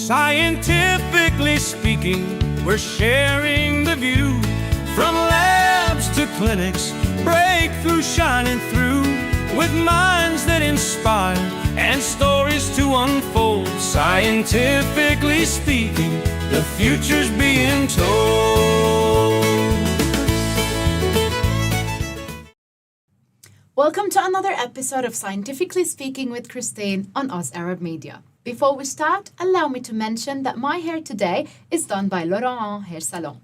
Scientifically speaking, we're sharing the view. From labs to clinics, breakthrough shining through. With minds that inspire and stories to unfold. Scientifically speaking, the future's being told. Welcome to another episode of Scientifically Speaking with Christine on Oz Arab Media. Before we start, allow me to mention that my hair today is done by Laurent Hair Salon.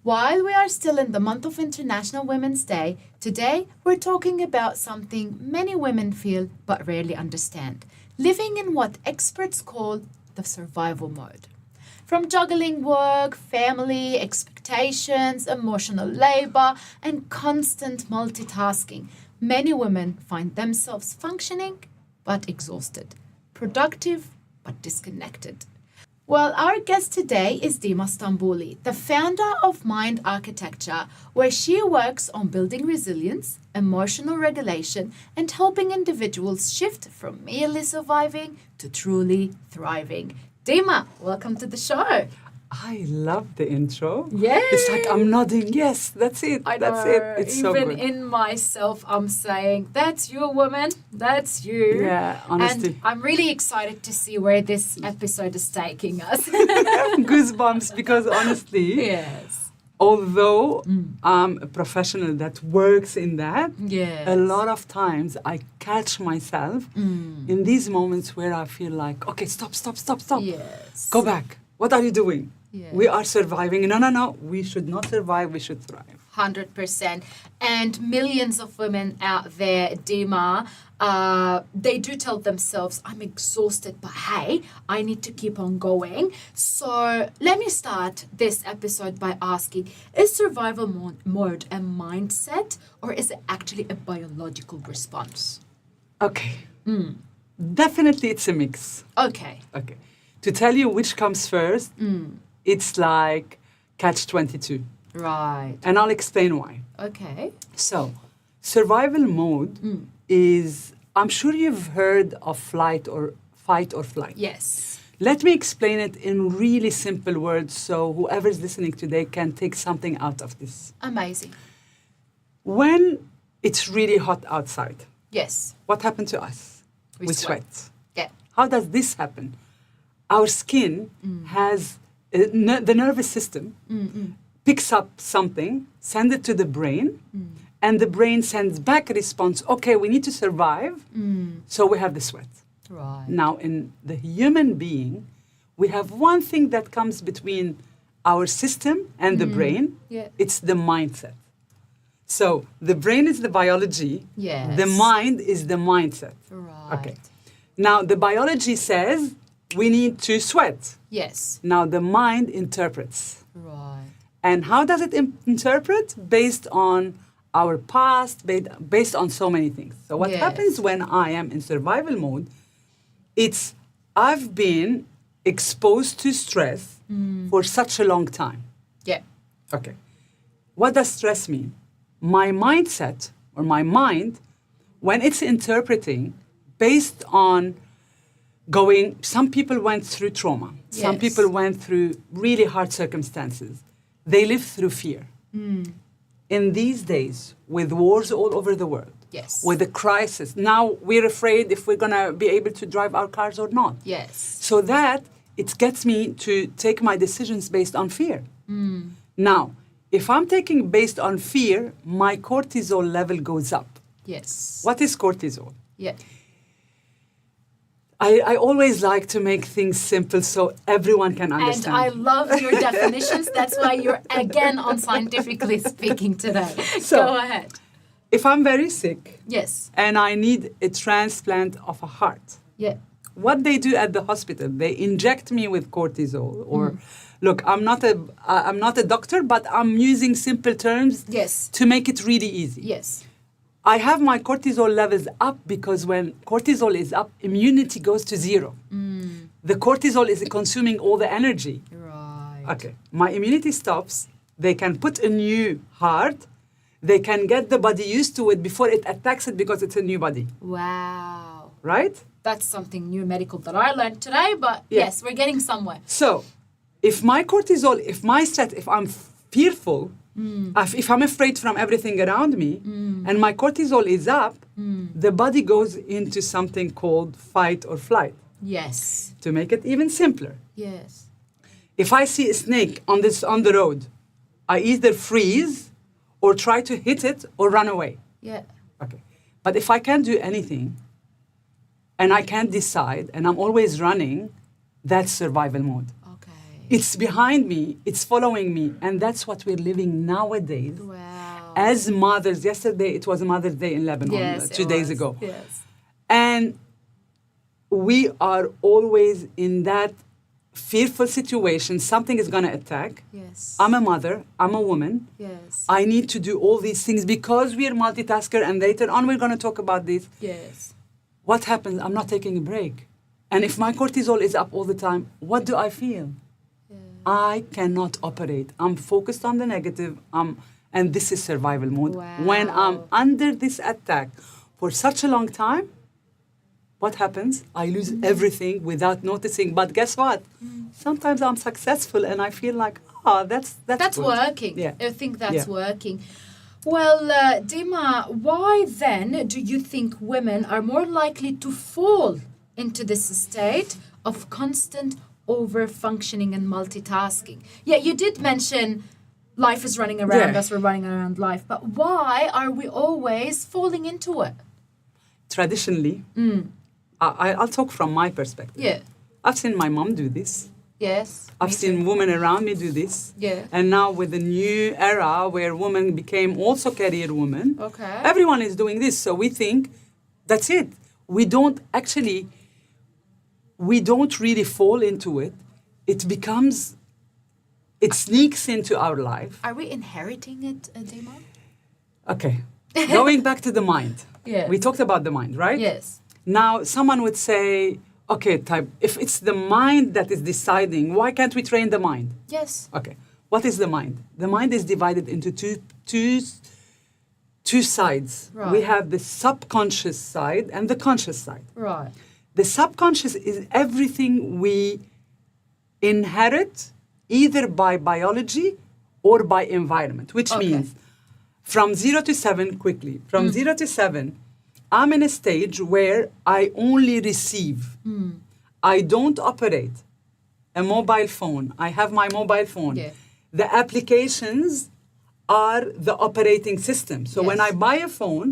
While we are still in the month of International Women's Day, today we're talking about something many women feel but rarely understand, living in what experts call the survival mode. From juggling work, family, expectations, emotional labor, and constant multitasking, many women find themselves functioning but exhausted, productive but disconnected. Well, our guest today is Dima Istambouli, the founder of Mind Architecture, where she works on building resilience, emotional regulation, and helping individuals shift from merely surviving to truly thriving. Dima, welcome to the show. I love the intro. Yay! It's like I'm nodding. Yes, that's it. I That's know. it. It's so Even good. in myself, I'm saying, that's you, woman. That's you. Yeah, honestly. And I'm really excited to see where this episode is taking us. Goosebumps because honestly, Yes. although I'm a professional that works in that, Yes. a lot of times I catch myself in these moments where I feel like, okay, stop. Yes. Go back. What are you doing? Yes. We are surviving. No. We should not survive. We should thrive. 100%. And millions of women out there, Dima, they do tell themselves, I'm exhausted, but hey, I need to keep on going. So let me start this episode by asking, is survival mode a mindset or is it actually a biological response? Okay. Definitely it's a mix. Okay. Okay. To tell you which comes first, it's like catch-22. Right. And I'll explain why. Okay. So, survival mode is, I'm sure you've heard of fight or flight. Yes. Let me explain it in really simple words so whoever's listening today can take something out of this. Amazing. When it's really hot outside, Yes. what happened to us? We sweat. Yeah. How does this happen? Our skin has the nervous system picks up something, sends it to the brain, and the brain sends back a response. Okay, we need to survive, so we have the sweat. Right. Now, in the human being, we have one thing that comes between our system and the brain. Yeah. It's the mindset. So the brain is the biology. Yes. The mind is the mindset. Right. Okay. Now, the biology says we need to sweat. Yes. Now, the mind interprets. Right. And how does it interpret? Based on our past, based on so many things. So what Yes. happens when I am in survival mode, it's I've been exposed to stress for such a long time. Yeah. Okay. What does stress mean? My mindset or my mind, when it's interpreting based on some people went through trauma. Some Yes. people went through really hard circumstances. They live through fear. In these days, with wars all over the world, Yes. with the crisis, now we're afraid if we're going to be able to drive our cars or not. Yes. So that it gets me to take my decisions based on fear. Now, if I'm taking based on fear, my cortisol level goes up. Yes. What is cortisol? Yeah. I always like to make things simple so everyone can And understand. I love your definitions. That's why you're again on Scientifically Speaking today. So- Go ahead. If I'm very sick Yes. and I need a transplant of a heart, Yeah. what they do at the hospital, they inject me with cortisol. Or, look, I'm not a doctor, but I'm using simple terms Yes. to make it really easy. Yes. I have my cortisol levels up because when cortisol is up, immunity goes to zero. The cortisol is consuming all the energy. Right. Okay, my immunity stops. They can put a new heart. They can get the body used to it before it attacks it because it's a new body, Wow. right? That's something new medical that I learned today, but yes, we're getting somewhere. So, if my cortisol, if I'm fearful, if I'm afraid from everything around me, and my cortisol is up, the body goes into something called fight or flight. Yes. To make it even simpler, Yes. if I see a snake on the road, I either freeze or try to hit it or run away. Yeah. Okay. But if I can't do anything and I can't decide and I'm always running, that's survival mode. Okay. It's behind me, it's following me, and that's what we're living nowadays. Wow. As mothers, yesterday it was Mother's Day in Lebanon, Yes, 2 days ago. Yes. And we are always in that fearful situation, something is going to attack. Yes. I'm a mother, I'm a woman. Yes. I need to do all these things because we are multitasker, and later on we're going to talk about this. Yes. What happens? I'm not taking a break. And if my cortisol is up all the time, what do I feel? I cannot operate. I'm focused on the negative, and this is survival mode. Wow. When I'm under this attack for such a long time, what happens? I lose everything without noticing. But guess what? Sometimes I'm successful and I feel like, that's good. working. Yeah. I think that's Yeah. working. Well, Dima, why then do you think women are more likely to fall into this state of constant over-functioning and multitasking? Yeah, you did mention life is running around us, we're running around life, but why are we always falling into it? Traditionally, I'll talk from my perspective. Yeah. I've seen my mom do this. Yes. I've seen women around me do this. Yeah. And now with the new era where women became also career women, Okay. everyone is doing this. So we think that's it. We don't really fall into it. It sneaks into our life. Are we inheriting it, Dima? Okay. Going back to the mind. Yes. We talked about the mind, right? Yes. Now, someone would say, okay, if it's the mind that is deciding, why can't we train the mind? Yes. Okay. What is the mind? The mind is divided into two sides. Right. We have the subconscious side and the conscious side. Right. The subconscious is everything we inherit either by biology or by environment, which Okay. means from 0 to 7, quickly, from 0 to 7, I'm in a stage where I only receive. I don't operate a mobile phone. I have my mobile phone. Yeah. The applications are the operating system. So when Yes. I buy a phone,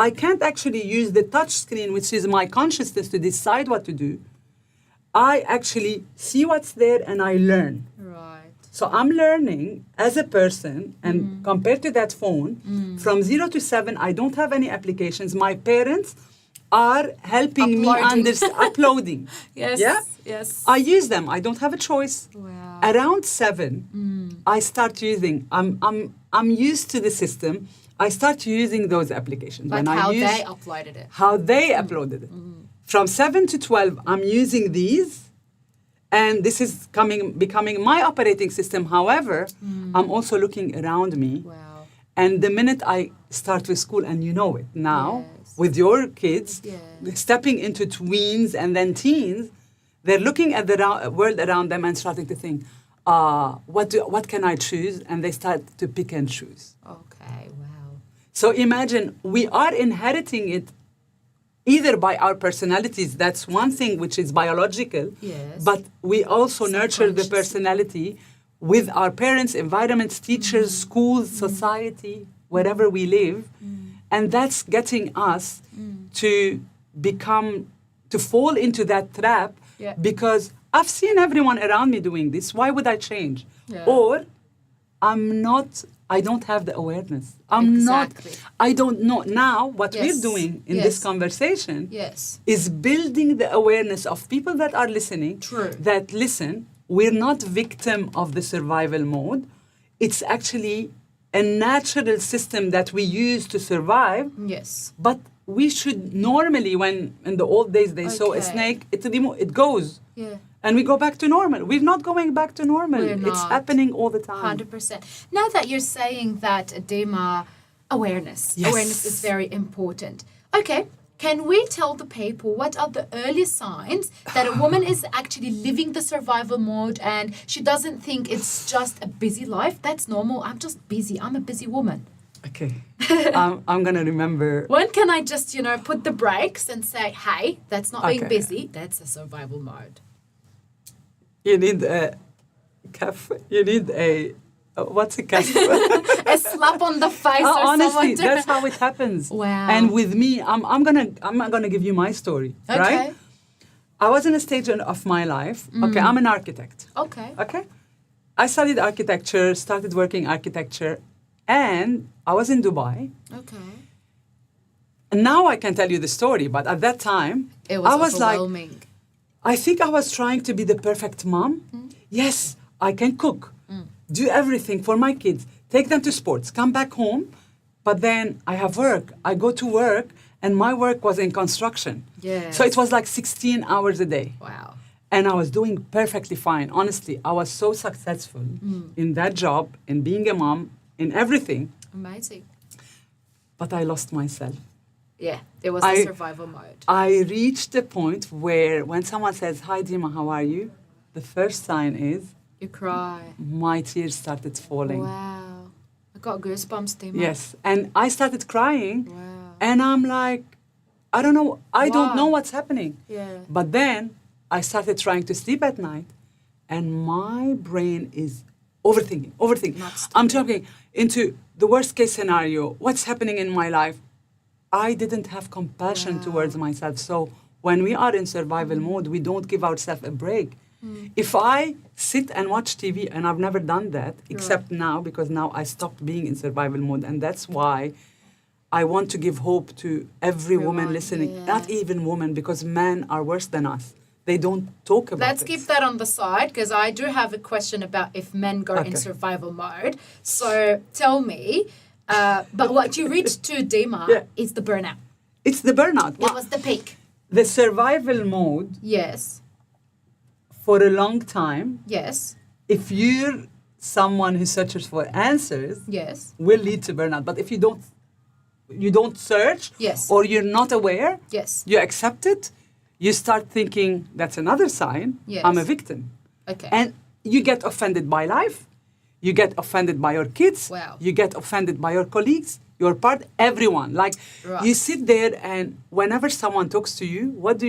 I can't actually use the touch screen, which is my consciousness, to decide what to do. I actually see what's there and I learn. Right. So I'm learning as a person, and compared to that phone, from 0 to 7, I don't have any applications. My parents are helping Uploading. me uploading. Yes. Yeah? Yes. I use them. I don't have a choice. Wow. Around 7, I start using. I'm used to the system. I start using those applications. Like how they uploaded it. How they uploaded it. From 7 to 12, I'm using these. And this is becoming my operating system. However, I'm also looking around me. Wow. And the minute I start with school, and you know it now, Yes. with your kids, Yeah. stepping into tweens and then teens, they're looking at the world around them and starting to think, what can I choose? And they start to pick and choose. Okay. Wow. So imagine we are inheriting it either by our personalities, that's one thing which is biological, Yes. but we also nurture the Subconscious. personality with our parents, environments, teachers, schools, society, wherever we live. And that's getting us to fall into that trap Yeah. because I've seen everyone around me doing this. Why would I change? Yeah. Or I don't have the awareness. Exactly. I don't know. Now, what Yes. we're doing in this Yes. conversation Yes. is building the awareness of people that are listening. True. That listen, we're not victim of the survival mode. It's actually a natural system that we use to survive. Yes. But we should normally, when in the old days they saw a Okay. snake, it goes. Yeah. And we go back to normal. We're not going back to normal. We're It's not. happening all the time. 100%. Now that you're saying that, Dima, awareness. Yes. Awareness is very important. Okay. Can we tell the people what are the early signs that a woman is actually living the survival mode and she doesn't think it's just a busy life? That's normal. I'm just busy. I'm a busy woman. Okay. I'm going to remember. When can I just, put the brakes and say, hey, that's not being Okay. busy. That's a survival mode. You need a what's a calf? A slap on the face or Honestly, someone to... that's how it happens. Wow. And with me, I'm gonna give you my story, Okay. right? I was in a stage of my life. Okay, I'm an architect. Okay. Okay, I studied architecture, started working architecture, and I was in Dubai. Okay. And now I can tell you the story, but at that time, It was I was like, overwhelming. I think I was trying to be the perfect mom. Yes, I can cook, do everything for my kids, take them to sports, come back home. But then I have work. I go to work, and my work was in construction. Yes. So it was like 16 hours a day. Wow. And I was doing perfectly fine. Honestly, I was so successful in that job, in being a mom, in everything. Amazing. But I lost myself. Yeah, it was the survival mode. I reached a point where when someone says, "Hi, Dima, how are you?" the first sign is You cry. my tears started falling. Wow. I got goosebumps, Dima. Yes. And I started crying. Wow. And I'm like, I don't know. I don't Why? know what's happening. Yeah. But then I started trying to sleep at night. And my brain is overthinking. Not stopping. I'm talking into the worst case scenario. What's happening in my life? I didn't have compassion towards myself. So when we are in survival mode, we don't give ourselves a break. If I sit and watch TV, and I've never done that, except now, because now I stopped being in survival mode. And that's why I want to give hope to every woman Everyone, listening, yeah. not even women, because men are worse than us. They don't talk about Let's it. keep that on the side because I do have a question about if men go in Okay. survival mode. So tell me, but what you reached to, Dima, Yeah. is the burnout. It's the burnout. It was the peak. The survival mode Yes. for a long time, Yes. if you're someone who searches for answers, Yes. will lead to burnout. But if you don't search, Yes. or you're not aware, Yes. you accept it, you start thinking that's another sign. Yes. I'm a victim. Okay. And you get offended by life. You get offended by your kids. Wow. You get offended by your colleagues, your part, everyone. Like Right. you sit there and whenever someone talks to you, what do?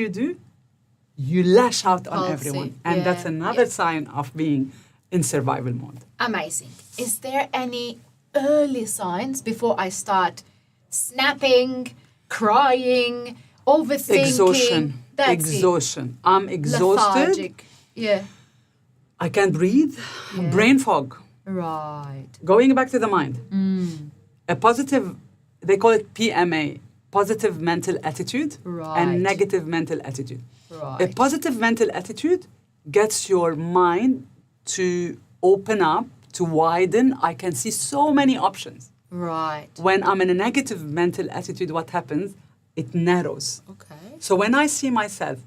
You lash out on Pulsing. everyone. And that's Yeah, another yeah. sign of being in survival mode. Amazing. Is there any early signs before I start snapping, crying, overthinking? Exhaustion. That's Exhaustion. I'm it. exhausted. Lethargic. Yeah. I can't breathe. Yeah. Brain fog. Right. Going back to the mind. A positive, they call it PMA, positive mental attitude, Right. and negative mental attitude. Right. A positive mental attitude gets your mind to open up, to widen. I can see so many options. Right. When I'm in a negative mental attitude, what happens? It narrows. Okay. So when I see myself,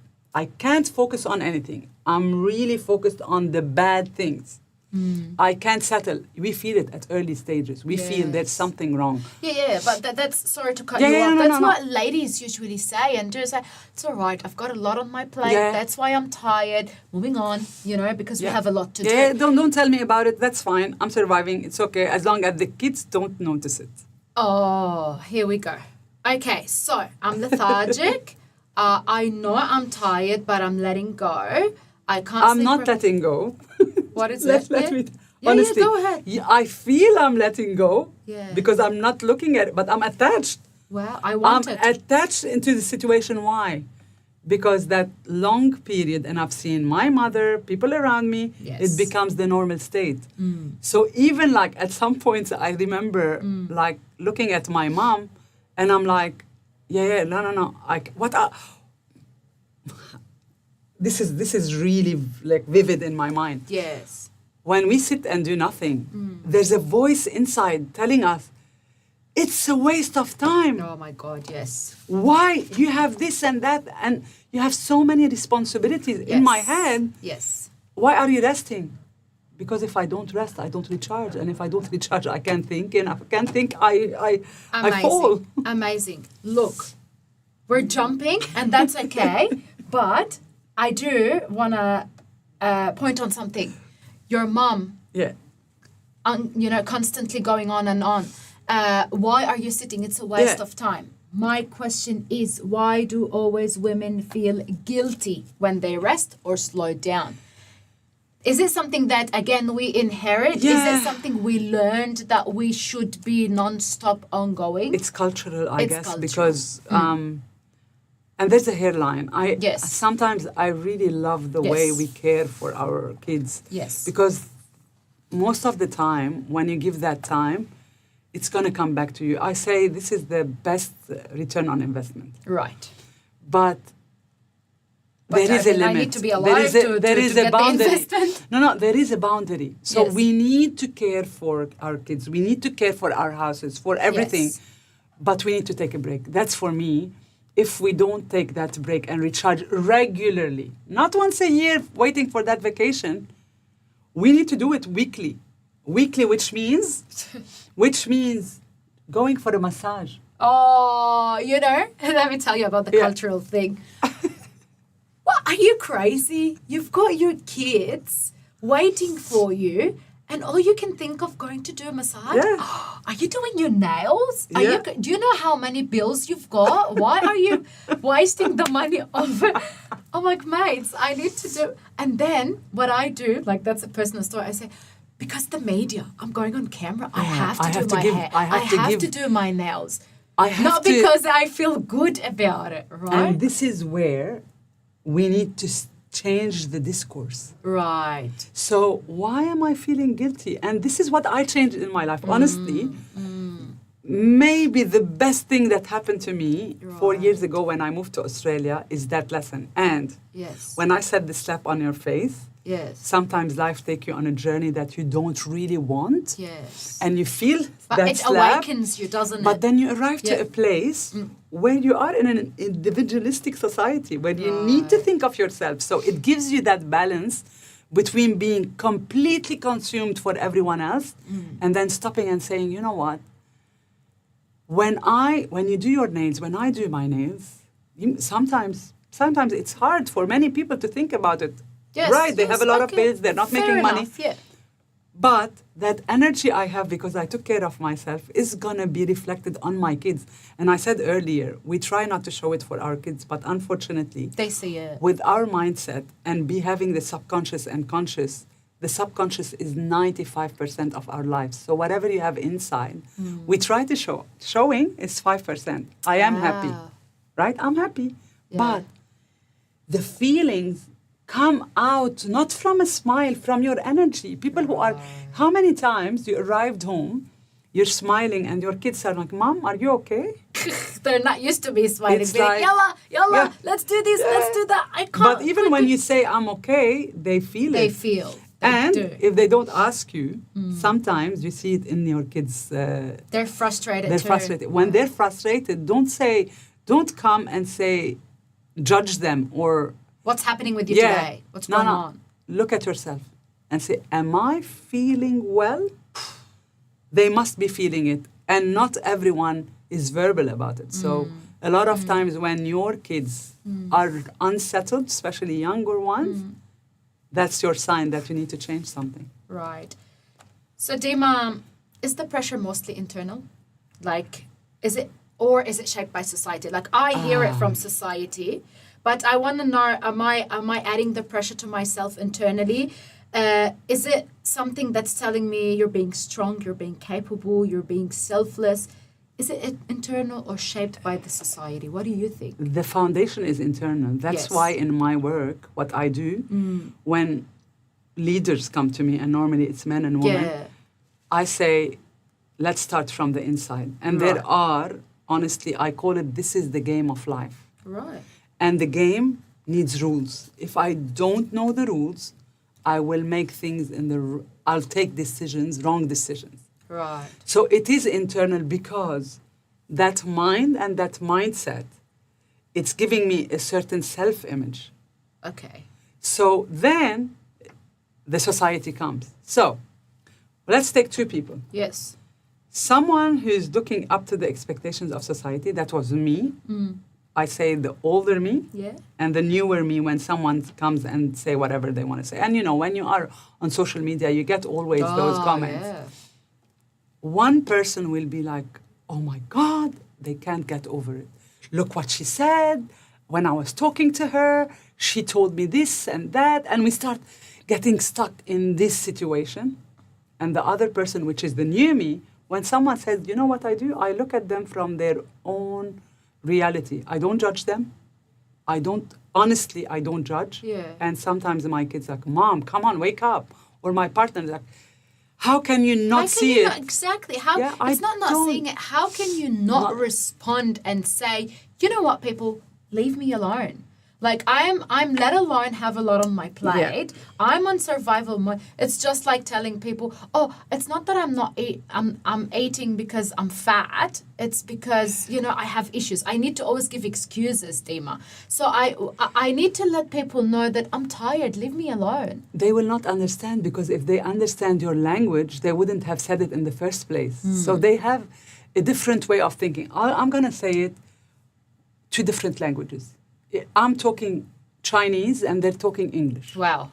I can't focus on anything. I'm really focused on the bad things. I can't settle. We feel it at early stages. We feel there's Yes. something wrong. Yeah, but that's sorry to cut Yeah, you yeah, off. no, That's no, what ladies usually say and do say, it's all right, I've got a lot on my plate. Yeah. That's why I'm tired. Moving on, because we have a lot to Yeah, do. don't tell me about it. That's fine. I'm surviving. It's okay as long as the kids don't notice it. Oh, here we go. Okay, so I'm lethargic. I know I'm tired, but I'm letting go. I can't I'm sleep not for- letting go. What is let, it? let Yeah? me. Yeah, Honestly, go ahead. I feel I'm letting go Yeah. because I'm not looking at it, but I'm attached. Well, I want I'm it. attached into the situation. Why? Because that long period, and I've seen my mother, people around me, Yes. it becomes the normal state. So even like at some points, I remember like looking at my mom, and I'm like, no. This is really like vivid in my mind. Yes. When we sit and do nothing, there's a voice inside telling us, it's a waste of time. Oh my God, yes. Why? You have this and that, and you have so many responsibilities in my Yes. head. Yes. Why are you resting? Because if I don't rest, I don't recharge. And if I don't recharge, I can't think. And if I can't think, I fall. Amazing. Look, we're jumping, and that's okay. But I do want to point on something. Your mom, Yeah. constantly going on and on. Why are you sitting? It's a waste Yeah. of time. My question is, why do always women feel guilty when they rest or slow down? Is it something that, again, we inherit? Is Yeah. it something we learned that we should be non-stop ongoing? It's cultural, I It's guess, cultural. because and there's a hairline. Yes. Sometimes I really love the way Yes. we care for our kids. Yes. Because most of the time, when you give that time, it's going to come back to you. I say this is the best return on investment. Right. But there is a limit. I need to be alive to get the investment. No, there is a boundary. So Yes. we need to care for our kids. We need to care for our houses, for everything. Yes. But we need to take a break. That's for me. If we don't take that break and recharge regularly, not once a year waiting for that vacation, we need to do it weekly. Weekly, which means going for a massage. Oh, let me tell you about the Yeah. cultural thing. What, are you crazy? You've got your kids waiting for you, and all you can think of going to do a massage? Yeah. Are you doing your nails? Yeah. Do you know how many bills you've got? Why are you wasting the money on I'm like, mates, I need to do... And then what I do, like that's a personal story, I say, because the media, I'm going on camera, I have to do my hair. I have to do my nails. I have Not to, because I feel good about it, right? and this is where we need to change the discourse. Right. So why am I feeling guilty? And this is what I changed in my life. Honestly, maybe the best thing that happened to me 4 years ago when I moved to Australia is that lesson. And Yes. when I said the slap on your face, Yes. sometimes life take you on a journey that you don't really want. Yes. And you feel But that it slap. awakens you, doesn't But it? then you arrive to Yeah. a place where you are in an individualistic society, where you need to think of yourself. So it gives you that balance between being completely consumed for everyone else and then stopping and saying, you know what? When you do your nails, when I do my nails, sometimes it's hard for many people to think about it. Yes, Right, they yes, have a lot of okay. bills, they're not Fair making money. enough, yeah. But that energy I have because I took care of myself is going to be reflected on my kids. And I said earlier, we try not to show it for our kids, but unfortunately, They see it. with our mindset and be having the subconscious and conscious, the subconscious is 95% of our lives. So whatever you have inside, we try to show. Showing is 5%. I am happy, Ah. right? I'm happy. Yeah. But the feelings come out not from a smile, from your energy. People who are, how many times you arrived home, you're smiling and your kids are like, Mom, are you okay? They're not used to me smiling. It's Being like, like- yalla, Yeah. let's do this, let's do that. I can't. But even when you say, I'm okay, they feel They it. feel. They And do. if they don't ask you, sometimes you see it in your kids. They're frustrated They're too. frustrated. When they're frustrated, don't come and say, judge them or What's happening with you yeah. today? What's No, going no. on? Look at yourself and say, am I feeling well? They must be feeling it. And not everyone is verbal about it. So a lot of times when your kids are unsettled, especially younger ones, that's your sign that you need to change something. Right. So, Dima, is the pressure mostly internal? Like, is it shaped by society? Like, I hear it from society, but I want to know, am I adding the pressure to myself internally? Is it something that's telling me you're being strong, you're being capable, you're being selfless? Is it internal or shaped by the society? What do you think? The foundation is internal. That's Yes. why in my work, what I do, when leaders come to me, and normally it's men and women, Yeah. I say, let's start from the inside. And there are, honestly, I call it, this is the game of life. Right. And the game needs rules. If I don't know the rules, I will make things I'll take decisions, wrong decisions. Right. So it is internal because that mind and that mindset, it's giving me a certain self-image. Okay. So then the society comes. So let's take two people. Yes. Someone who's looking up to the expectations of society, that was me. I say the older me Yeah. and the newer me when someone comes and say whatever they want to say. And you know, when you are on social media, you get always those comments. Yeah. One person will be like, oh my God, they can't get over it. Look what she said. When I was talking to her, she told me this and that. And we start getting stuck in this situation. And the other person, which is the new me, when someone says, you know what I do? I look at them from their own reality. I don't judge them. I don't judge. Yeah. And sometimes my kids like, Mom, come on, wake up. Or my partner is like, how can you not How can see you it? not, exactly. How Yeah, it's not don't- seeing it. How can you not respond and say, you know what, people, leave me alone. Like I'm let alone have a lot on my plate. I'm on survival mode. It's just like telling people, oh, it's not that I'm eating because I'm fat. It's because, you know, I have issues. I need to always give excuses, Dima. So I need to let people know that I'm tired. Leave me alone. They will not understand, because if they understand your language, they wouldn't have said it in the first place. So they have a different way of thinking. I'm going to say it, two different languages. I'm talking Chinese and they're talking English. Wow.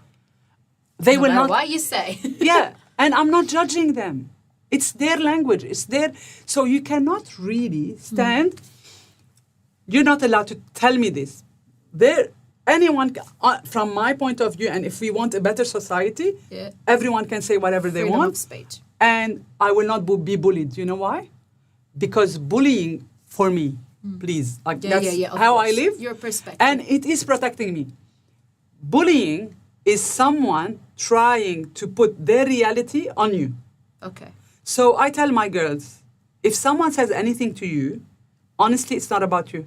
They No will matter not. what you say. Yeah, and I'm not judging them. It's their language. It's their. So you cannot really stand. You're not allowed to tell me this. Anyone, from my point of view, and if we want a better society, Yeah. everyone can say whatever they Freedom want. of speech. And I will not be bullied. You know why? Because bullying, for me, please, like that's of how I course. live. Your perspective. And it is protecting me. Bullying is someone trying to put their reality on you. Okay. So I tell my girls, if someone says anything to you, honestly, it's not about you.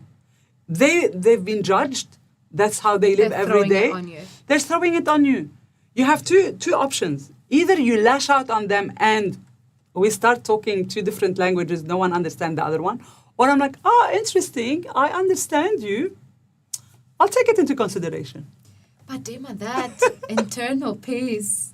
They've been judged. That's how they live They're every throwing day. it on you. They're throwing it on you. You have two options. Either you lash out on them and we start talking two different languages, no one understands the other one. Or I'm like, interesting, I understand you. I'll take it into consideration. But Dima, that internal peace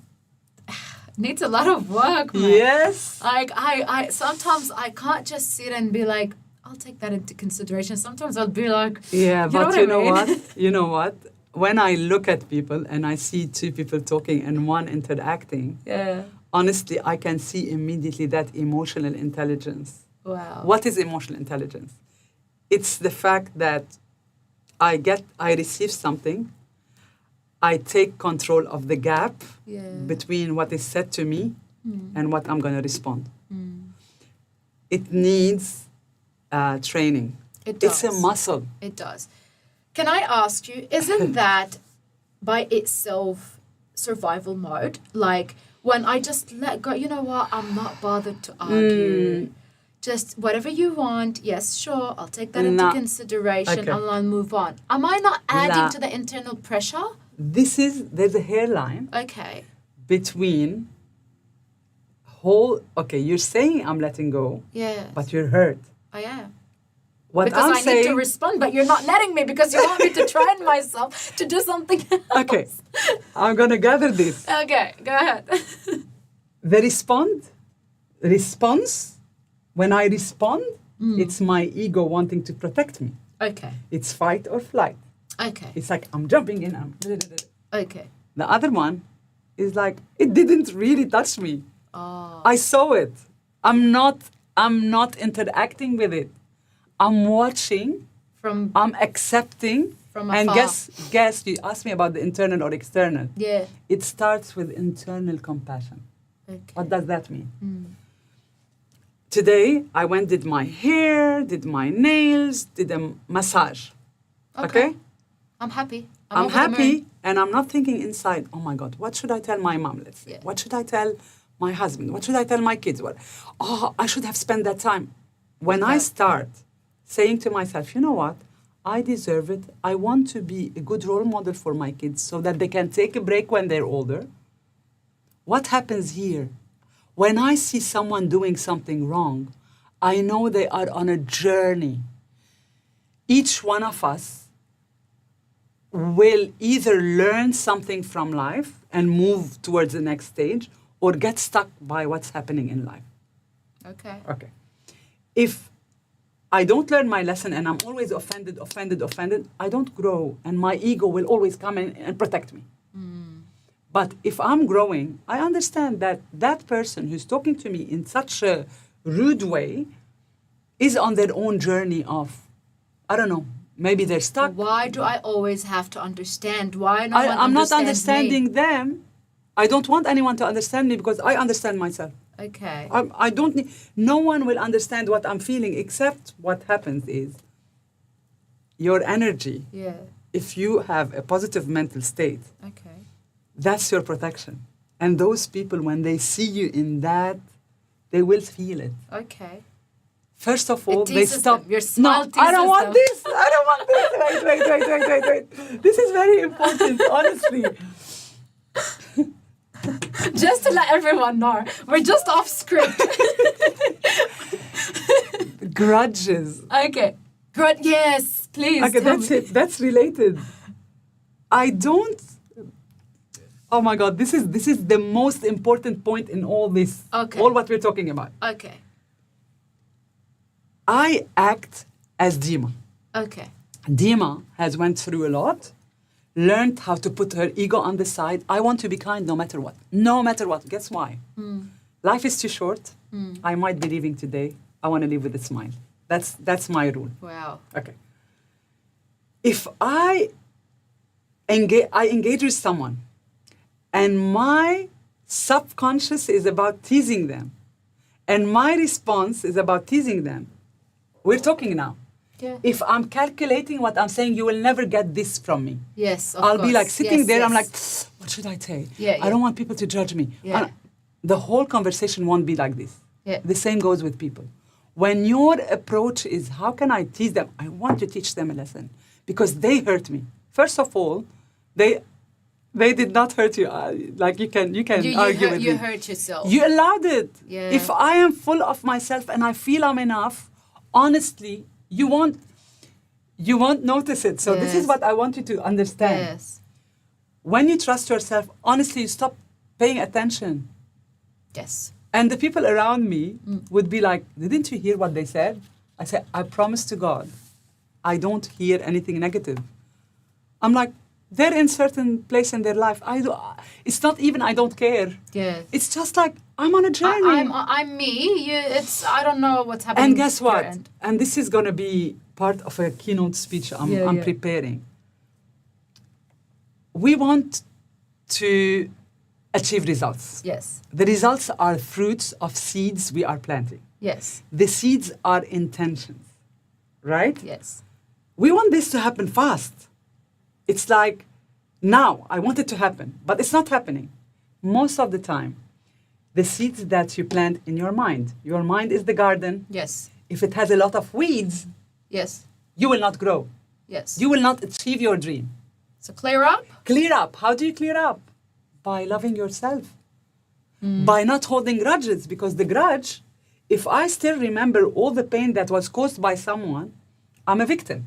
needs a lot of work, man. Yes. Like I sometimes I can't just sit and be like, I'll take that into consideration. Sometimes I'll be like, Yeah, you know but what you I know mean? what? You know what? When I look at people and I see two people talking and one interacting, Yeah. honestly, I can see immediately that emotional intelligence. Wow. What is emotional intelligence? It's the fact that I receive something, I take control of the gap Yeah. between what is said to me and what I'm going to respond. It needs training. It does. It's a muscle. It does. Can I ask you, isn't that by itself survival mode? Like when I just let go, you know what, I'm not bothered to argue. Just whatever you want, yes, sure, I'll take that into Nah. consideration Okay. and I'll move on. Am I not adding Nah. to the internal pressure? There's a hairline Okay. between you're saying I'm letting go, Yeah. but you're hurt. I am. What Because I'm I saying, need to respond, but you're not letting me because you want me to train myself to do something else. okay, I'm going to gather this. Okay, go ahead. The response, when I respond, it's my ego wanting to protect me. Okay. It's fight or flight. Okay. It's like I'm jumping in. Okay. The other one is like, it didn't really touch me. Oh. I saw it. I'm not interacting with it. I'm watching. From I'm accepting. From and afar. guess, you asked me about the internal or external. yeah. It starts with internal compassion. Okay. What does that mean? Today, I did my hair, did my nails, did a massage. Okay? I'm happy. I'm over the moon. happy, and I'm not thinking inside, oh my God, what should I tell my mom, let's say? Yeah. What should I tell my husband? What should I tell my kids? I should have spent that time. When I start saying to myself, you know what? I deserve it. I want to be a good role model for my kids so that they can take a break when they're older. What happens here? When I see someone doing something wrong, I know they are on a journey. Each one of us will either learn something from life and move towards the next stage or get stuck by what's happening in life. Okay. Okay. If I don't learn my lesson and I'm always offended, I don't grow. And my ego will always come in and protect me. But if I'm growing, I understand that that person who's talking to me in such a rude way is on their own journey of, I don't know, maybe they're stuck. Why do I always have to understand? Why no one I'm not understands understanding me? them. I don't want anyone to understand me because I understand myself. Okay. I don't need, no one will understand what I'm feeling except what happens is your energy. Yeah. If you have a positive mental state, Okay. that's your protection. And those people, when they see you in that, they will feel it. Okay. First of all, It they teases stop. them. Your smile No, I don't teases want them. this. I don't want this. Wait. This is very important, honestly. Just to let everyone know, we're just off script. Grudges. Okay. Good. Yes, please. Okay, tell that's me. it. That's related. I don't. Oh my God, this is the most important point in all this. Okay. All what we're talking about. Okay. I act as Dima. Okay. Dima has went through a lot, learned how to put her ego on the side. I want to be kind no matter what. No matter what. Guess why? Life is too short. I might be leaving today. I want to leave with a smile. That's my rule. Wow. Okay. If I engage with someone and my subconscious is about teasing them and my response is about teasing them, we're talking now. Yeah. If I'm calculating what I'm saying, you will never get this from me. Yes, of I'll be course. like sitting Yes, there, I'm yes. like, what should I say? Yeah, I don't want people to judge me. Yeah. The whole conversation won't be like this. Yeah. The same goes with people. When your approach is, how can I teach them? I want to teach them a lesson because they hurt me. First of all, they did not hurt you. Like you can argue with you me. hurt yourself. You allowed it. Yeah. If I am full of myself and I feel I'm enough, honestly, you won't notice it. So this is Yes. what I want you to understand. Yes. When you trust yourself, honestly, you stop paying attention. Yes. And the people around me would be like, didn't you hear what they said? I said, I promise to God, I don't hear anything negative. I'm like, they're in certain place in their life. It's not even I don't care. Yes. It's just like, I'm on a journey. I'm me. I don't know what's happening. And guess to your what? end. And this is going to be part of a keynote speech I'm preparing. We want to achieve results. Yes. The results are fruits of seeds we are planting. Yes. The seeds are intentions, right? Yes. We want this to happen fast. It's like, now, I want it to happen, but it's not happening. Most of the time, the seeds that you plant in your mind is the garden. Yes. If it has a lot of weeds, Yes. you will not grow. Yes. You will not achieve your dream. So clear up. Clear up. How do you clear up? By loving yourself. By not holding grudges, because the grudge, if I still remember all the pain that was caused by someone, I'm a victim.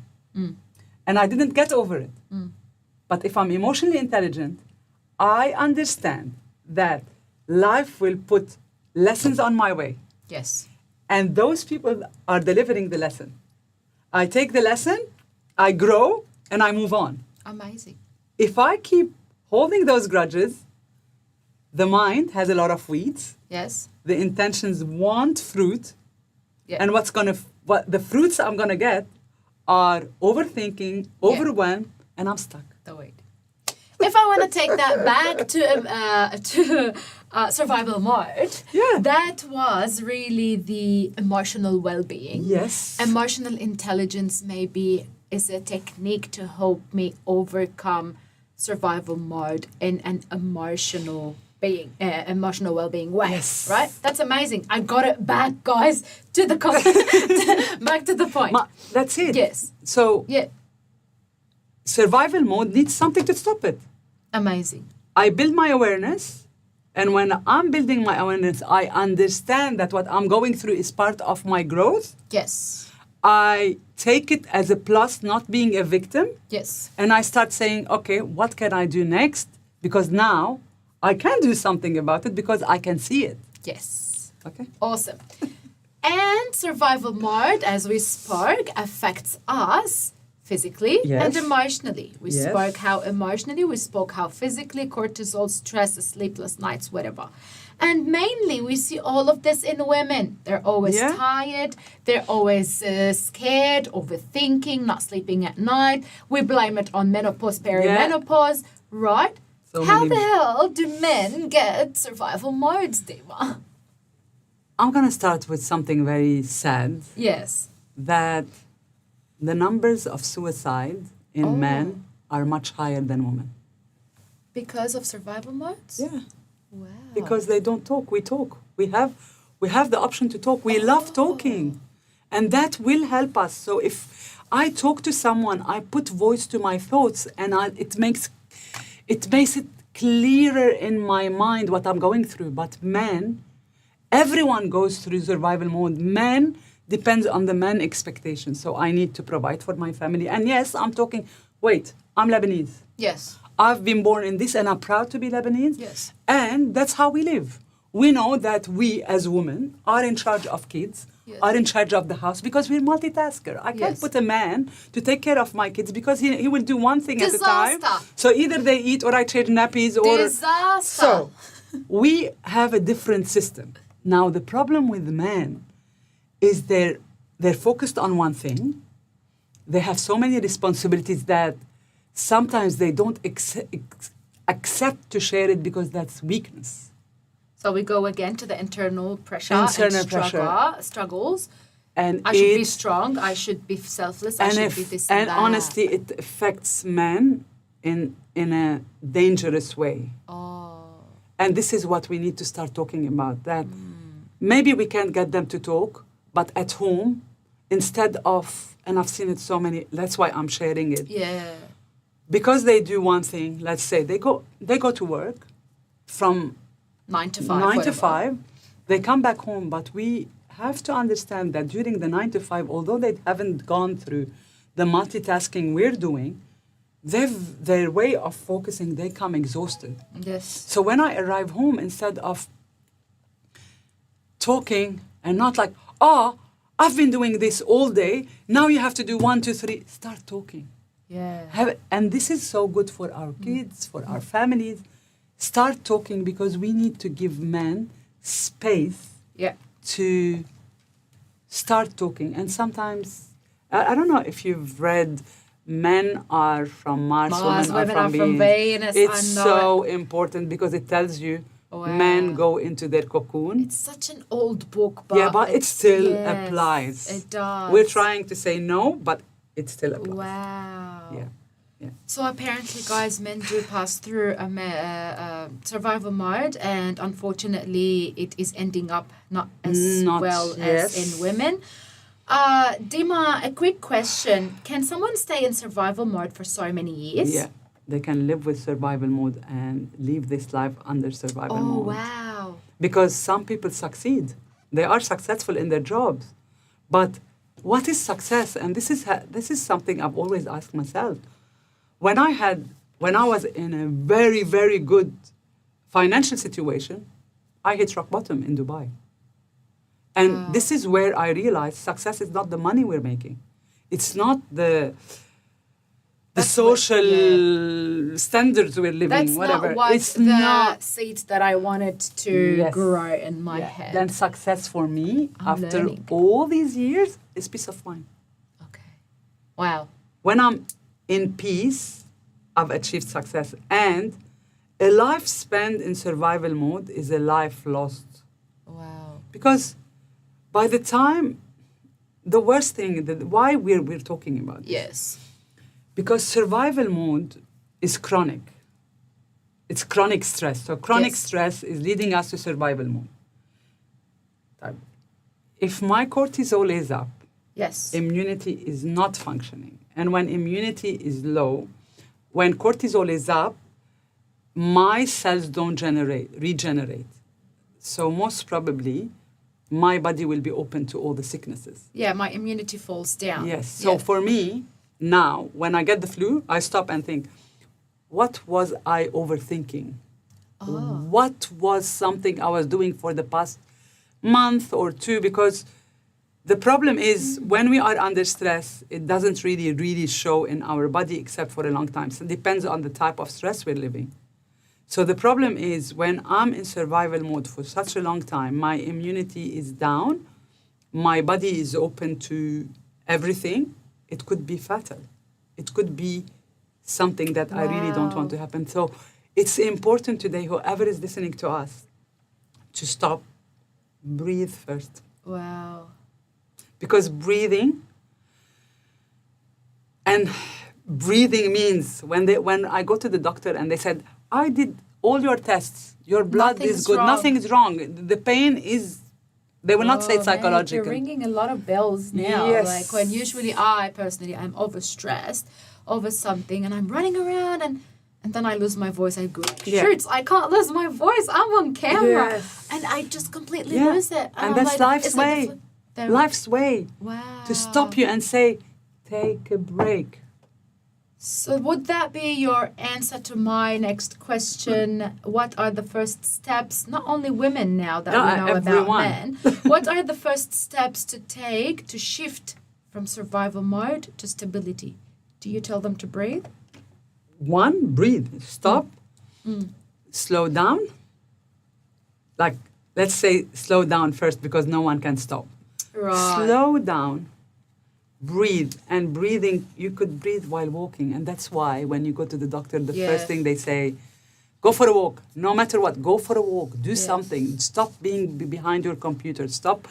And I didn't get over it. But if I'm emotionally intelligent, I understand that life will put lessons on my way. Yes. And those people are delivering the lesson. I take the lesson, I grow, and I move on. Amazing. If I keep holding those grudges, the mind has a lot of weeds. Yes. The intentions want fruit. Yeah. And what the fruits I'm gonna get are overthinking, overwhelmed, and I'm stuck. The wait. If I want to take that back to survival mode, that was really the emotional well-being. Yes. Emotional intelligence maybe is a technique to help me overcome survival mode in an emotional well-being way. Yes. Right? That's amazing. I got it back, guys, to the back to the point. That's it. Yes. So Yeah. survival mode needs something to stop it. Amazing. I build my awareness, and when I'm building my awareness, I understand that what I'm going through is part of my growth. Yes. I take it as a plus, not being a victim. Yes. And I start saying, okay, what can I do next? Because now I can do something about it because I can see it. Yes. Okay? Awesome. And survival mode, as we spoke, affects us physically and Yes. emotionally. We Yes. spoke how emotionally, we spoke how physically, cortisol, stress, sleepless nights, whatever. And mainly, we see all of this in women. They're always Yeah. tired. They're always scared, overthinking, not sleeping at night. We blame it on menopause, perimenopause, right? So How many- the hell do men get survival modes, Dima? I'm going to start with something very sad, Yes. that the numbers of suicide in Oh. men are much higher than women. Because of survival modes? Yeah. Wow. Because they don't talk, we talk. We have the option to talk. We love talking. And that will help us. So if I talk to someone, I put voice to my thoughts, and it makes it clearer in my mind what I'm going through. But men, everyone goes through survival mode. Men depends on the man expectation. So I need to provide for my family. And yes, I'm talking, wait, I'm Lebanese. Yes. I've been born in this and I'm proud to be Lebanese. Yes. And that's how we live. We know that we as women are in charge of kids, Yes. are in charge of the house, because we're multitasker. I can't Yes. put a man to take care of my kids because he will do one thing at a time. Disaster. So either they eat or I change nappies or... Disaster. So we have a different system. Now the problem with men is they're focused on one thing. They have so many responsibilities that sometimes they don't accept to share it because that's weakness. So we go again to the internal pressure Internal and pressure. struggles. And I should be it- strong. I should be selfless. I should be this and and that. honestly, it affects men in a dangerous way. Oh. And this is what we need to start talking about. That maybe we can't get them to talk, but at home, instead of, and I've seen it so many. That's why I'm sharing it. Yeah. Because they do one thing. Let's say they go to work from 9 to 5. 9 to whatever. 5, they come back home, but we have to understand that during the 9 to 5, although they haven't gone through the multitasking we're doing, their way of focusing, they come exhausted. Yes. So when I arrive home, instead of talking and not like, I've been doing this all day, now you have to do 1, 2, 3, start talking. Yeah. And this is so good for our kids, for our families. Start talking, because we need to give men space Yeah. to start talking. And sometimes, I don't know if you've read Men Are From Mars, Mars, Women Are From Venus. It's I know so important because it tells you Wow. men go into their cocoon. It's such an old book, but Yeah, but it still yes, applies. It does. We're trying to say no, but it still applies. Wow. Yeah. Yeah. So apparently, guys, men do pass through a survival mode, and unfortunately, it is ending up not as Not- well yes. as in women. Dima, a quick question: can someone stay in survival mode for so many years? Yeah, they can live with survival mode and live this life under survival Oh mode. wow. Because some people succeed. They are successful in their jobs. But what is success? And this is something I've always asked myself. When I was in a very, very good financial situation, I hit rock bottom in Dubai. And Wow. this is where I realized success is not the money we're making. It's not the That's what- social standards we're living, That's whatever. not what it's the not seed that I wanted to Yes. grow in my Yeah. head. Then success for me, I'm after learning. all these years, is peace of mind. Okay. Wow. When I'm in peace, I've achieved success. And a life spent in survival mode is a life lost. Wow. Because by the time, the worst thing, why we're talking about this? Yes. Because survival mode is chronic. It's chronic stress. So chronic Yes. stress is leading us to survival mode. If my cortisol is up, Yes. immunity is not functioning. And when immunity is low, when cortisol is up, my cells don't regenerate. So most probably, my body will be open to all the sicknesses. Yeah, my immunity falls down. Yes. So Yeah. for me, now, when I get the flu, I stop and think, what was I overthinking? Oh. What was something I was doing for the past month or two? Because The problem is when we are under stress, it doesn't really show in our body except for a long time. So it depends on the type of stress we're living. So the problem is when I'm in survival mode for such a long time, my immunity is down, my body is open to everything, it could be fatal. It could be something that I really don't want to happen. So it's important today, whoever is listening to us, to stop, breathe first. Wow. Because breathing means when I go to the doctor and they said, I did all your tests, your blood is good, nothing is wrong. The pain is, they will not say it's psychological. You're ringing a lot of bells now. Yes. Like when usually I personally, I'm overstressed over something and I'm running around and then I lose my voice. I go, shoots, I can't lose my voice. I'm on camera. Yes. And I just completely lose it. And I'm that's like, life's way. Life's way. Wow. To stop you and say, take a break. So would that be your answer to my next question? What are the first steps, not only women now that we know about men, what are the first steps to take to shift from survival mode to stability? Do you tell them to breathe? One, breathe. Stop. Slow down. Like, let's say slow down first because no one can stop. Right. Slow down. Breathe. And breathing, you could breathe while walking. And that's why when you go to the doctor, the first thing they say, go for a walk. No matter what, go for a walk. Do something. Stop being behind your computer. Stop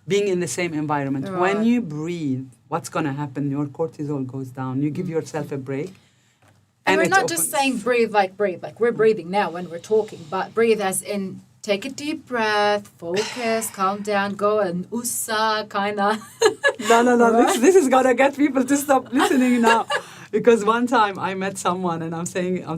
being in the same environment. Right. When you breathe, what's going to happen? Your cortisol goes down. You give yourself a break. And we're not just saying breathe like we're breathing now when we're talking, but breathe as in take a deep breath, focus, calm down, go and USA kind of. No. Right? This is going to get people to stop listening now. Because one time I met someone and I'm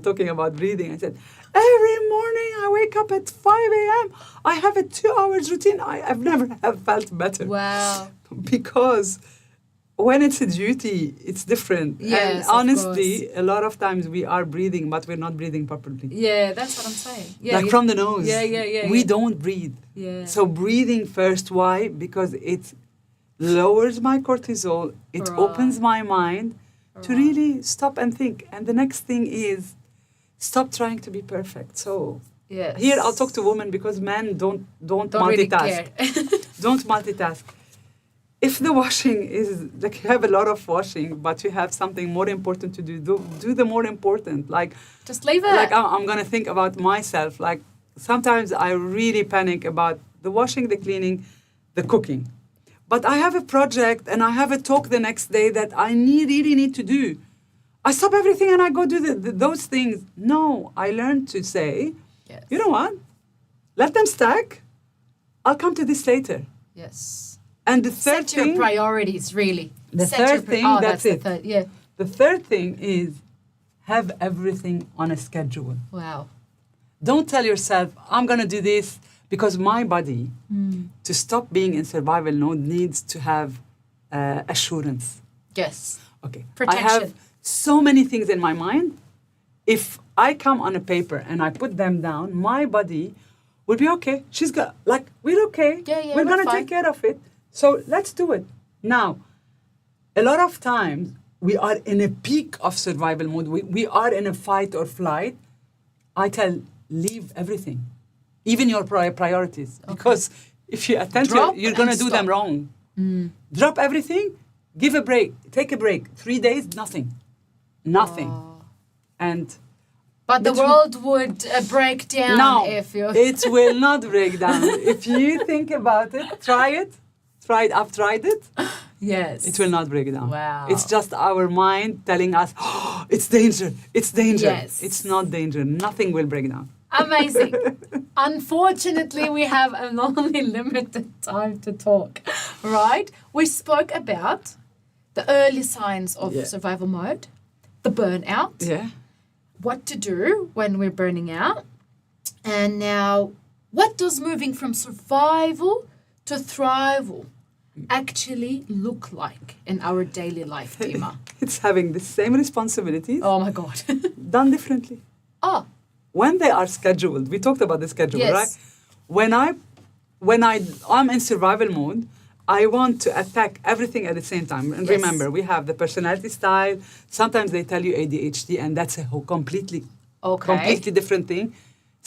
talking about breathing. I said, every morning I wake up at 5 a.m. I have a 2 hours routine. I've never have felt better. Wow. Because when it's a duty, it's different. Yes, and honestly, a lot of times we are breathing, but we're not breathing properly. Yeah, that's what I'm saying. Yeah, like from the nose. Yeah. We don't breathe. Yeah. So breathing first. Why? Because it lowers my cortisol. It opens my mind to really stop and think. And the next thing is stop trying to be perfect. So here I'll talk to women because men don't multitask. Really care. Don't multitask. If the washing is, like you have a lot of washing, but you have something more important to do the more important. Like, just leave it. Like I'm going to think about myself. Like sometimes I really panic about the washing, the cleaning, the cooking. But I have a project and I have a talk the next day that I really need to do. I stop everything and I go do those things. No, I learned to say, you know what? Let them stack. I'll come to this later. Yes. And the third Set your priorities, really. The third thing, that's it. The third thing is have everything on a schedule. Wow. Don't tell yourself, I'm going to do this because my body, to stop being in survival mode, needs to have assurance. Yes. Okay. Protection. I have so many things in my mind. If I come on a paper and I put them down, my body will be okay. She's got, we're okay. Yeah, we're going to take care of it. So let's do it. Now, a lot of times we are in a peak of survival mode. We are in a fight or flight. I tell, leave everything, even your priorities. Okay. Because if you attend to it, you're going to do them wrong. Drop everything, give a break, take a break. 3 days, nothing. But the world would break down if you... it will not break down. If you think about it, try it. I've tried it. Yes. It will not break down. Wow. It's just our mind telling us, it's danger. Yes. It's not danger. Nothing will break down. Amazing. Unfortunately, we have only limited time to talk, right? We spoke about the early signs of survival mode, the burnout, what to do when we're burning out, and now what does moving from survival to thrival actually look like in our daily life, Dima? It's having the same responsibilities. Oh my God. done differently. Oh. When they are scheduled, we talked about the schedule, right? When I'm in survival mode, I want to attack everything at the same time. And Yes. remember, we have the personality style. Sometimes they tell you ADHD, and that's a completely different thing.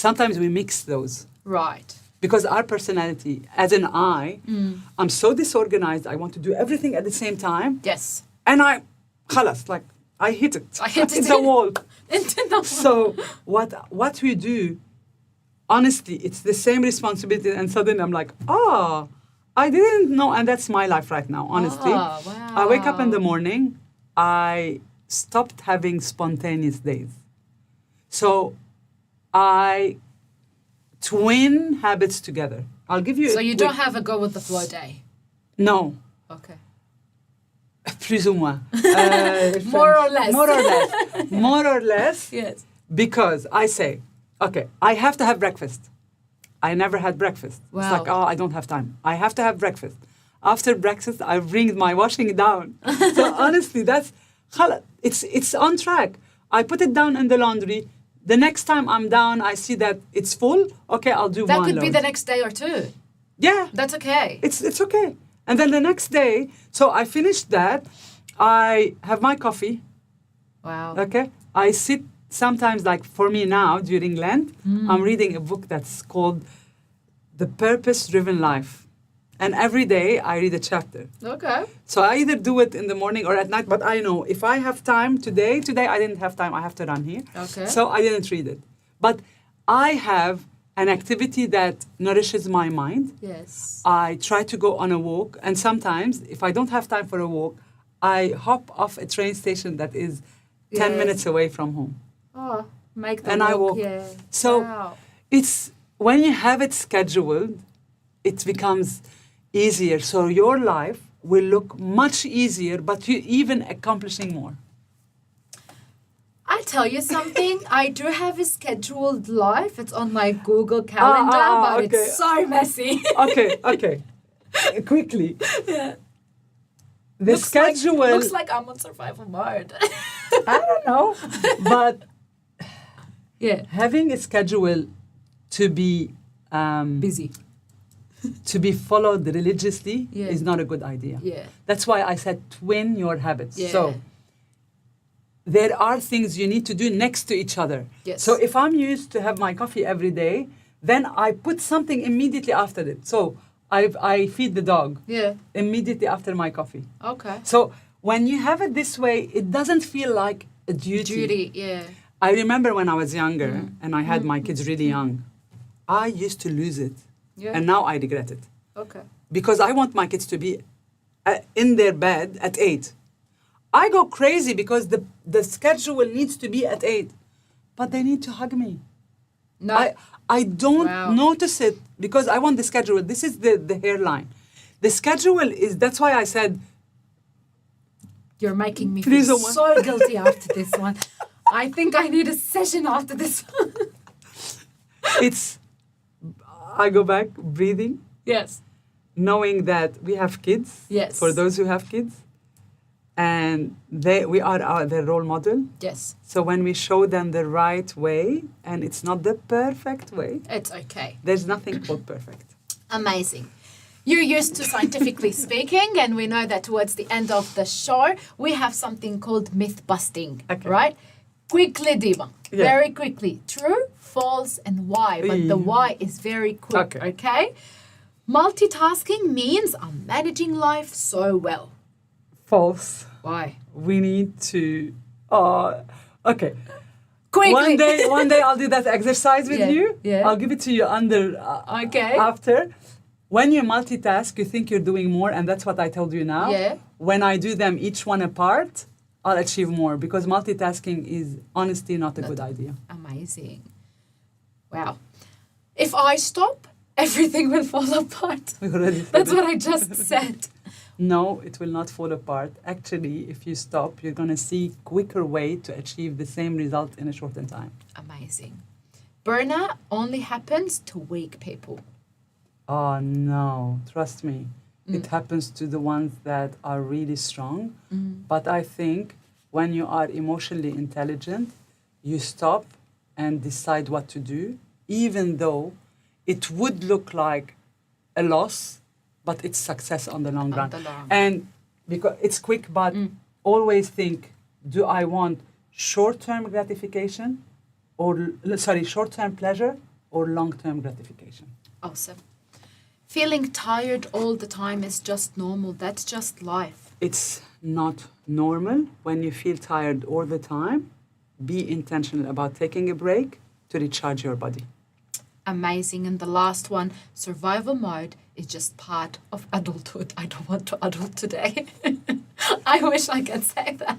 Sometimes we mix those. Right. Because our personality, as an I'm so disorganized. I want to do everything at the same time. Yes. And khalas, like, I hit it. I hit it. It's a wall. Into the So what we do, honestly, it's the same responsibility. And suddenly I'm like, I didn't know. And that's my life right now, honestly. Oh, wow. I wake up in the morning. I stopped having spontaneous days. So I twin habits together. I'll give you... So you don't have a go with the flow day? No. Okay. Plus ou moins. More or less. More or less. More or less. Yes. Because I say, okay, I have to have breakfast. I never had breakfast. Wow. It's like, I don't have time. I have to have breakfast. After breakfast, I bring my washing down. So honestly, it's on track. I put it down in the laundry. The next time I'm down, I see that it's full. Okay, I'll do That one could be load. the next day or two. Yeah. That's okay. It's okay. And then the next day, so I finished that. I have my coffee. Wow. Okay. I sit sometimes, like for me now during Lent, I'm reading a book that's called The Purpose-Driven Life. And every day I read a chapter. Okay. So I either do it in the morning or at night, but I know if I have time today I didn't have time, I have to run here. Okay. So I didn't read it. But I have an activity that nourishes my mind. Yes. I try to go on a walk, and sometimes if I don't have time for a walk, I hop off a train station that is 10 Yes. minutes away from home. Oh, make the And walk. I walk. Yeah. So Wow. it's when you have it scheduled, it becomes easier. So your life will look much easier, but you're even accomplishing more. I tell you something, I do have a scheduled life. It's on my Google Calendar, but okay. it's so messy. Okay. Quickly. Yeah. The Looks schedule. looks like I'm on survival mode. I don't know. But Yeah. having a schedule to be Busy. to be followed religiously Yeah. is not a good idea. Yeah. That's why I said twin your habits. Yeah. So there are things you need to do next to each other. Yes. So if I'm used to have my coffee every day, then I put something immediately after it. So I feed the dog Yeah. immediately after my coffee. Okay. So when you have it this way, it doesn't feel like a duty. Judy, yeah. I remember when I was younger and I had my kids really young, I used to lose it. Yeah. And now I regret it. Okay. Because I want my kids to be in their bed at 8. I go crazy because the schedule needs to be at 8. But they need to hug me. No. I don't Wow. notice it because I want the schedule. This is the hairline. The schedule is, that's why I said, You're making me Please feel don't want- so guilty after this one. I think I need a session after this one. it's, I go back breathing, Yes. knowing that we have kids. Yes. For those who have kids. And we are their role model. Yes. So when we show them the right way, and it's not the perfect way, It's okay. there's nothing called perfect. Amazing. You're used to scientifically speaking, and we know that towards the end of the show, we have something called myth busting, Okay. right? Quickly, Dima. Yeah. Very quickly. True, false, and why. But the why is very quick, Okay. okay? Multitasking means I'm managing life so well. False. Why? We need to. Okay. Quickly. One day I'll do that exercise with Yeah, you. yeah. I'll give it to you Okay. after. When you multitask, you think you're doing more, and that's what I told you now. Yeah. When I do them each one apart, I'll achieve more because multitasking is honestly not a good idea. Amazing. Wow. If I stop, everything will fall apart. We already said That's it. what I just said. No, it will not fall apart. Actually, if you stop, you're going to see quicker way to achieve the same result in a shortened time. Amazing. Burnout only happens to weak people. Oh, no. Trust me. It happens to the ones that are really strong. But I think when you are emotionally intelligent, you stop and decide what to do, even though it would look like a loss. but it's success on the long On run. the long run. And because it's quick, but always think, do I want short-term gratification short-term pleasure or long-term gratification? Awesome. Feeling tired all the time is just normal. That's just life. It's not normal when you feel tired all the time. Be intentional about taking a break to recharge your body. Amazing. And the last one, survival mode is just part of adulthood. I don't want to adult today. I wish I could say that.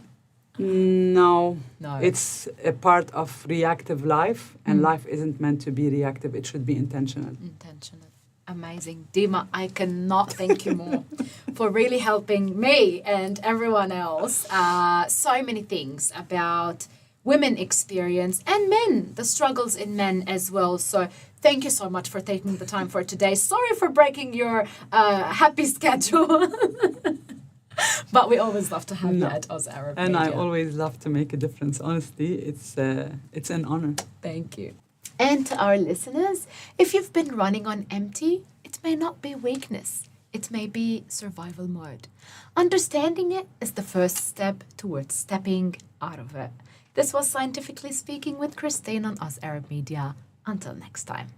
No. No. It's a part of reactive life, and life isn't meant to be reactive. It should be intentional. Intentional. Amazing. Dima, I cannot thank you more for really helping me and everyone else. So many things about women experience and men, the struggles in men as well. So thank you so much for taking the time for today. Sorry for breaking your happy schedule. But we always love to have you at Oz Arab And Media. I always love to make a difference. Honestly, it's an honor. Thank you. And to our listeners, if you've been running on empty, it may not be weakness. It may be survival mode. Understanding it is the first step towards stepping out of it. This was Scientifically Speaking with Christine on Oz Arab Media. Until next time.